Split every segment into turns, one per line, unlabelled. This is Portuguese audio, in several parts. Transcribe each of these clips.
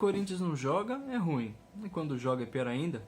Corinthians não joga é ruim, e quando joga é pior ainda.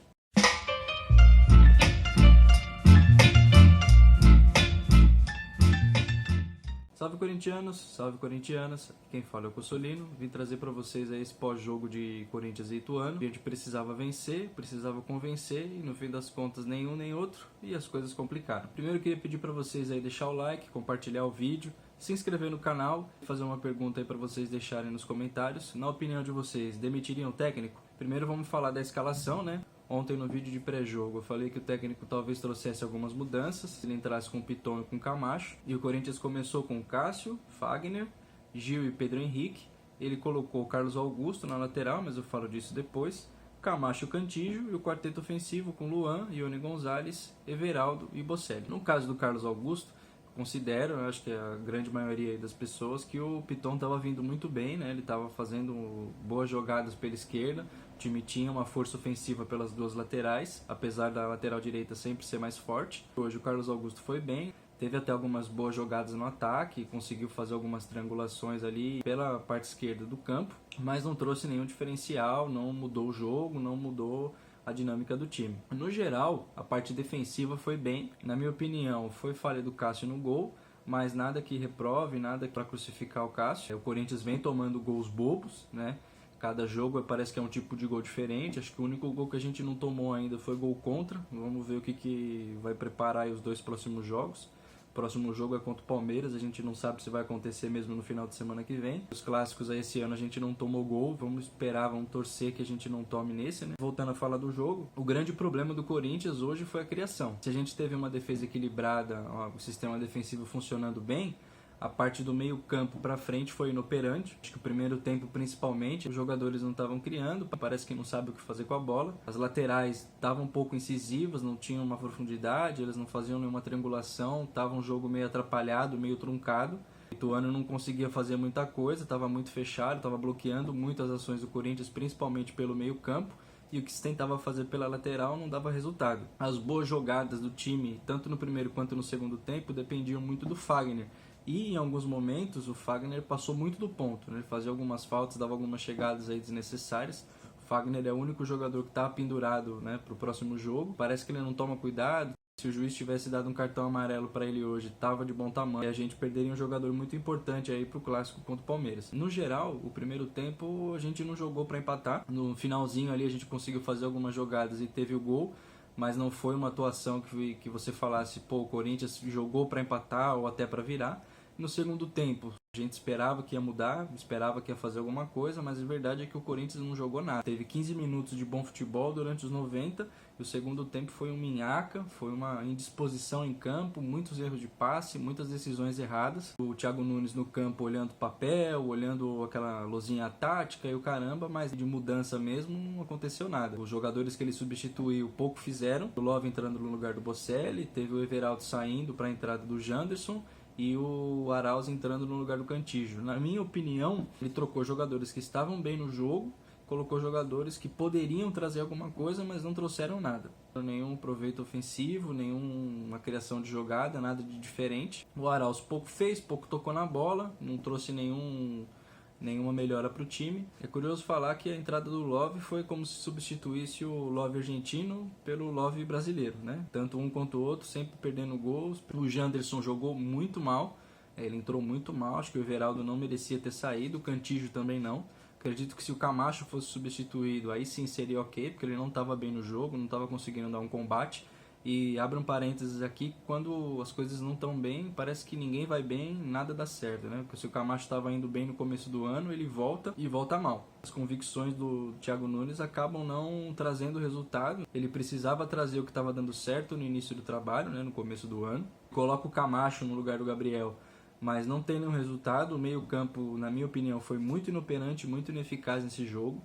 Salve corintianos, salve corintianas, quem fala é o Cossolino. Vim trazer para vocês aí esse pós-jogo de Corinthians e Ituano. A gente precisava vencer, precisava convencer e no fim das contas nenhum nem outro e as coisas complicaram. Primeiro eu queria pedir para vocês aí deixar o like, compartilhar o vídeo, se inscrever no canal e fazer uma pergunta aí para vocês deixarem nos comentários. Na opinião de vocês, demitiriam o técnico? Primeiro vamos falar da escalação, né? Ontem no vídeo de pré-jogo eu falei que o técnico talvez trouxesse algumas mudanças, ele entrasse com o Piton e com o Camacho, e o Corinthians começou com o Cássio, Fagner, Gil e Pedro Henrique. Ele colocou o Carlos Augusto na lateral, mas eu falo disso depois, Camacho e Cantígio, e o quarteto ofensivo com Luan, Ione Gonzalez, Everaldo e Bocelli. No caso do Carlos Augusto, considero, eu acho que a grande maioria das pessoas, que o Piton estava vindo muito bem, né? Ele estava fazendo boas jogadas pela esquerda, o time tinha uma força ofensiva pelas duas laterais, apesar da lateral direita sempre ser mais forte. Hoje o Carlos Augusto foi bem, teve até algumas boas jogadas no ataque, conseguiu fazer algumas triangulações ali pela parte esquerda do campo, mas não trouxe nenhum diferencial, não mudou o jogo, não mudou a dinâmica do time. No geral, a parte defensiva foi bem. Na minha opinião, foi falha do Cássio no gol, mas nada que reprove, nada para crucificar o Cássio. O Corinthians vem tomando gols bobos, né? Cada jogo parece que é um tipo de gol diferente. Acho que o único gol que a gente não tomou ainda foi gol contra. Vamos ver o que vai preparar aí os dois próximos jogos. O próximo jogo é contra o Palmeiras, a gente não sabe se vai acontecer mesmo no final de semana que vem. Os clássicos aí esse ano a gente não tomou gol, vamos esperar, vamos torcer que a gente não tome nesse, né? Voltando a falar do jogo, o grande problema do Corinthians hoje foi a criação. Se a gente teve uma defesa equilibrada, o sistema defensivo funcionando bem, a parte do meio campo para frente foi inoperante. Acho que o primeiro tempo principalmente, os jogadores não estavam criando, parece que não sabem o que fazer com a bola. As laterais estavam um pouco incisivas, não tinham uma profundidade, eles não faziam nenhuma triangulação, estava um jogo meio atrapalhado, meio truncado. O Ituano não conseguia fazer muita coisa, estava muito fechado, estava bloqueando muitas ações do Corinthians, principalmente pelo meio campo. E o que se tentava fazer pela lateral não dava resultado. As boas jogadas do time, tanto no primeiro quanto no segundo tempo, dependiam muito do Fagner. E em alguns momentos o Fagner passou muito do ponto, né? Ele fazia algumas faltas, dava algumas chegadas aí desnecessárias. O Fagner é o único jogador que está pendurado, né, para o próximo jogo. Parece que ele não toma cuidado. Se o juiz tivesse dado um cartão amarelo para ele hoje, estava de bom tamanho. E a gente perderia um jogador muito importante aí para o clássico contra o Palmeiras. No geral, o primeiro tempo a gente não jogou para empatar. No finalzinho ali a gente conseguiu fazer algumas jogadas e teve o gol. Mas não foi uma atuação que você falasse, pô, o Corinthians jogou para empatar ou até para virar. No segundo tempo, a gente esperava que ia mudar, esperava que ia fazer alguma coisa, mas a verdade é que o Corinthians não jogou nada. Teve 15 minutos de bom futebol durante os 90 e o segundo tempo foi um minhaca, foi uma indisposição em campo, muitos erros de passe, muitas decisões erradas. O Thiago Nunes no campo olhando papel, olhando aquela luzinha tática e o caramba, mas de mudança mesmo não aconteceu nada. Os jogadores que ele substituiu pouco fizeram, o Love entrando no lugar do Bocelli, teve o Everaldo saindo para a entrada do Janderson, e o Arauz entrando no lugar do Cantígio. Na minha opinião, ele trocou jogadores que estavam bem no jogo, colocou jogadores que poderiam trazer alguma coisa, mas não trouxeram nada. Nenhum proveito ofensivo, nenhuma criação de jogada, nada de diferente. O Arauz pouco fez, pouco tocou na bola, não trouxe nenhuma melhora para o time. É curioso falar que a entrada do Love foi como se substituísse o Love argentino pelo Love brasileiro, né? Tanto um quanto o outro, sempre perdendo gols. O Janderson jogou muito mal, ele entrou muito mal, acho que o Everaldo não merecia ter saído, o Cantígio também não. Acredito que se o Camacho fosse substituído, aí sim seria ok, porque ele não estava bem no jogo, não estava conseguindo dar um combate. E abro um parênteses aqui, quando as coisas não estão bem, parece que ninguém vai bem, nada dá certo, né? Porque se o Camacho estava indo bem no começo do ano, ele volta e volta mal. As convicções do Thiago Nunes acabam não trazendo resultado. Ele precisava trazer o que estava dando certo no início do trabalho, né? No começo do ano. Coloca o Camacho no lugar do Gabriel, mas não tem nenhum resultado. O meio campo, na minha opinião, foi muito inoperante, muito ineficaz nesse jogo.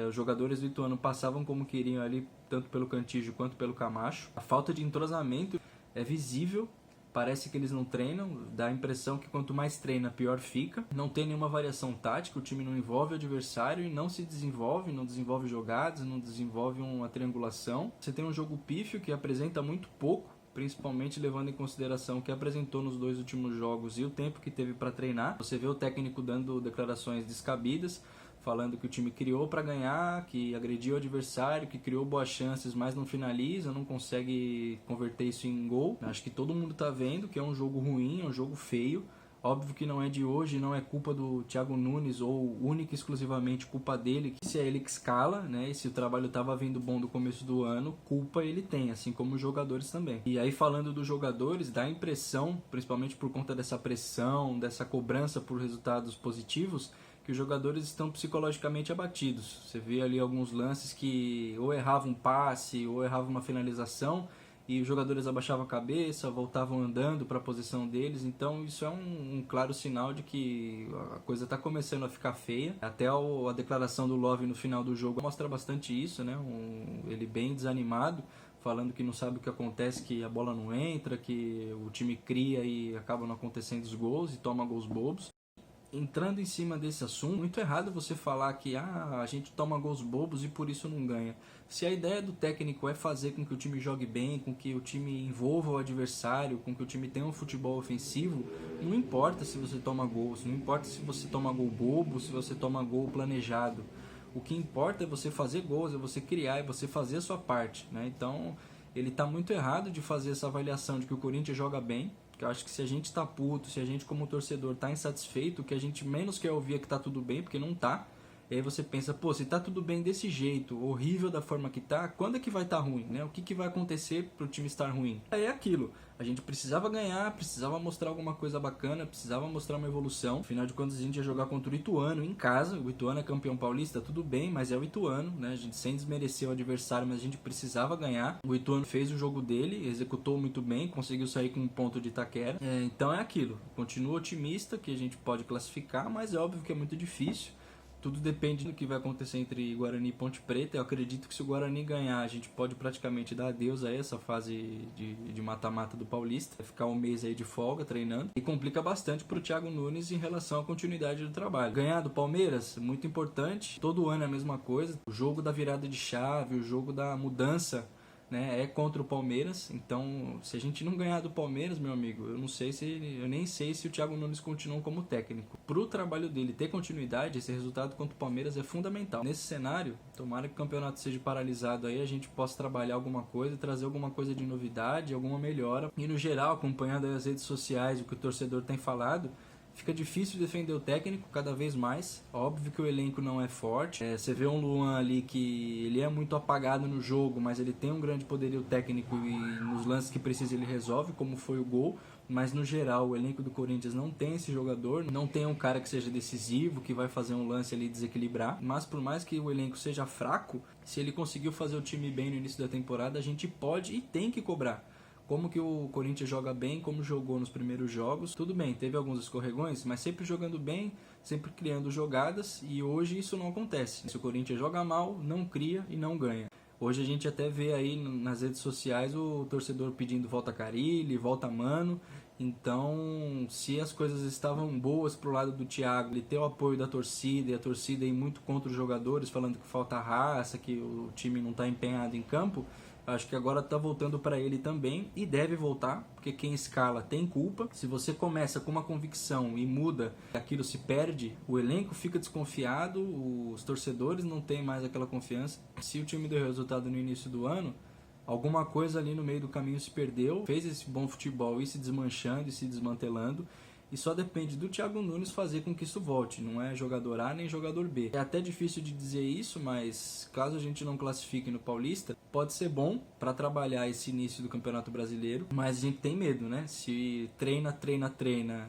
Os jogadores do Ituano passavam como queriam ali, tanto pelo Cantígio quanto pelo Camacho. A falta de entrosamento é visível, parece que eles não treinam, dá a impressão que quanto mais treina, pior fica. Não tem nenhuma variação tática, o time não envolve o adversário e não se desenvolve, não desenvolve jogadas, não desenvolve uma triangulação. Você tem um jogo pífio que apresenta muito pouco, principalmente levando em consideração o que apresentou nos dois últimos jogos e o tempo que teve para treinar. Você vê o técnico dando declarações descabidas, falando que o time criou para ganhar, que agrediu o adversário, que criou boas chances, mas não finaliza, não consegue converter isso em gol. Acho que todo mundo tá vendo que é um jogo ruim, é um jogo feio. Óbvio que não é de hoje, não é culpa do Thiago Nunes ou única e exclusivamente culpa dele, que se é ele que escala, né? E se o trabalho estava vindo bom do começo do ano, culpa ele tem, assim como os jogadores também. E aí falando dos jogadores, dá a impressão, principalmente por conta dessa pressão, dessa cobrança por resultados positivos, que os jogadores estão psicologicamente abatidos. Você vê ali alguns lances que ou erravam um passe, ou erravam uma finalização, e os jogadores abaixavam a cabeça, voltavam andando para a posição deles. Então isso é um claro sinal de que a coisa está começando a ficar feia. Até a declaração do Love no final do jogo mostra bastante isso, né? Ele bem desanimado, falando que não sabe o que acontece, que a bola não entra, que o time cria e acaba não acontecendo os gols e toma gols bobos. Entrando em cima desse assunto, muito errado você falar que a gente toma gols bobos e por isso não ganha. Se a ideia do técnico é fazer com que o time jogue bem, com que o time envolva o adversário, com que o time tenha um futebol ofensivo, não importa se você toma gols, não importa se você toma gol bobo, se você toma gol planejado. O que importa é você fazer gols, é você criar, é você fazer a sua parte, né? Então, ele está muito errado de fazer essa avaliação de que o Corinthians joga bem. Porque eu acho que se a gente tá puto, se a gente como torcedor tá insatisfeito, o que a gente menos quer ouvir é que tá tudo bem, porque não tá. E aí você pensa, pô, se tá tudo bem desse jeito, horrível da forma que tá, quando é que vai estar ruim, né? O que vai acontecer pro time estar ruim? Aí é aquilo, a gente precisava ganhar, precisava mostrar alguma coisa bacana, precisava mostrar uma evolução. Afinal de contas, a gente ia jogar contra o Ituano em casa. O Ituano é campeão paulista, tudo bem, mas é o Ituano, né? A gente sem desmerecer o adversário, mas a gente precisava ganhar. O Ituano fez o jogo dele, executou muito bem, conseguiu sair com um ponto de Itaquera. Então é aquilo, continuo otimista que a gente pode classificar, mas é óbvio que é muito difícil. Tudo depende do que vai acontecer entre Guarani e Ponte Preta. Eu acredito que se o Guarani ganhar, a gente pode praticamente dar adeus a essa fase de mata-mata do Paulista. Vai ficar um mês aí de folga treinando. E complica bastante para o Thiago Nunes em relação à continuidade do trabalho. Ganhar do Palmeiras, muito importante. Todo ano é a mesma coisa. O jogo da virada de chave, o jogo da mudança, né, é contra o Palmeiras. Então, se a gente não ganhar do Palmeiras, meu amigo, eu nem sei se o Thiago Nunes continua como técnico. Pro trabalho dele ter continuidade, esse resultado contra o Palmeiras é fundamental. Nesse cenário, tomara que o campeonato seja paralisado aí, a gente possa trabalhar alguma coisa, trazer alguma coisa de novidade, alguma melhora. E no geral, acompanhando as redes sociais, o que o torcedor tem falado, fica difícil defender o técnico cada vez mais. Óbvio que o elenco não é forte. Você vê um Luan ali que ele é muito apagado no jogo, mas ele tem um grande poderio técnico e nos lances que precisa ele resolve, como foi o gol. Mas no geral o elenco do Corinthians não tem esse jogador, não tem um cara que seja decisivo, que vai fazer um lance ali desequilibrar. Mas por mais que o elenco seja fraco, se ele conseguiu fazer o time bem no início da temporada, a gente pode e tem que cobrar. Como que o Corinthians joga bem, como jogou nos primeiros jogos. Tudo bem, teve alguns escorregões, mas sempre jogando bem, sempre criando jogadas, e hoje isso não acontece. Se o Corinthians joga mal, não cria e não ganha. Hoje a gente até vê aí nas redes sociais o torcedor pedindo volta Carille, volta Mano. Então, se as coisas estavam boas pro lado do Thiago, ele ter o apoio da torcida, e a torcida ir muito contra os jogadores, falando que falta raça, que o time não está empenhado em campo, acho que agora tá voltando para ele também, e deve voltar, porque quem escala tem culpa. Se você começa com uma convicção e muda, aquilo se perde, o elenco fica desconfiado, os torcedores não têm mais aquela confiança. Se o time deu resultado no início do ano, alguma coisa ali no meio do caminho se perdeu, fez esse bom futebol ir se desmanchando e se desmantelando. E só depende do Thiago Nunes fazer com que isso volte. Não é jogador A nem jogador B. É até difícil de dizer isso, mas caso a gente não classifique no Paulista, pode ser bom para trabalhar esse início do Campeonato Brasileiro. Mas a gente tem medo, né? Se treina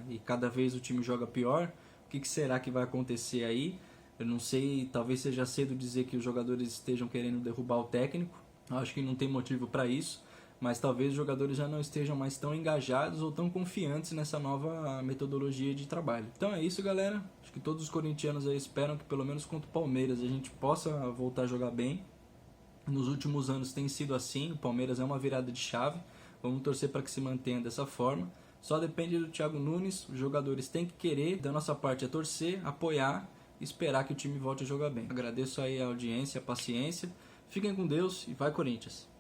e cada vez o time joga pior, o que será que vai acontecer aí? Eu não sei, talvez seja cedo dizer que os jogadores estejam querendo derrubar o técnico. Eu acho que não tem motivo para isso. Mas talvez os jogadores já não estejam mais tão engajados ou tão confiantes nessa nova metodologia de trabalho. Então é isso, galera. Acho que todos os corintianos aí esperam que pelo menos contra o Palmeiras a gente possa voltar a jogar bem. Nos últimos anos tem sido assim, o Palmeiras é uma virada de chave. Vamos torcer para que se mantenha dessa forma. Só depende do Thiago Nunes, os jogadores têm que querer, da nossa parte é torcer, apoiar e esperar que o time volte a jogar bem. Agradeço aí a audiência, a paciência. Fiquem com Deus e vai Corinthians!